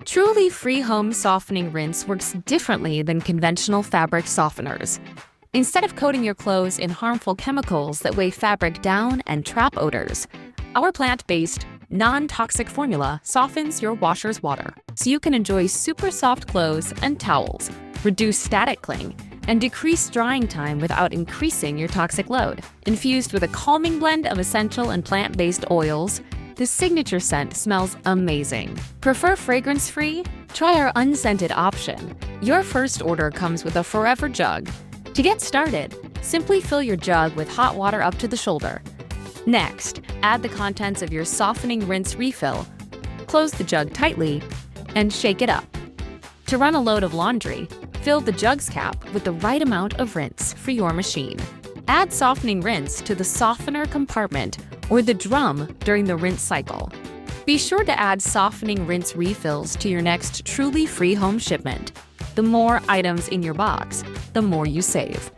Truly free home softening rinse works differently than conventional fabric softeners. Instead of coating your clothes in harmful chemicals that weigh fabric down and trap odors, our plant-based, non-toxic formula softens your washer's water so you can enjoy super soft clothes and towels, reduce static cling, and decrease drying time without increasing your toxic load. Infused with a calming blend of essential and plant-based oils, the signature scent smells amazing. Prefer fragrance-free? Try our unscented option. Your first order comes with a forever jug. To get started, simply fill your jug with hot water up to the shoulder. Next, add the contents of your softening rinse refill. Close the jug tightly and shake it up. To run a load of laundry, fill the jug's cap with the right amount of rinse for your machine. Add softening rinse to the softener compartment or the drum during the rinse cycle. Be sure to add softening rinse refills to your next truly free home shipment. The more items in your box, the more you save.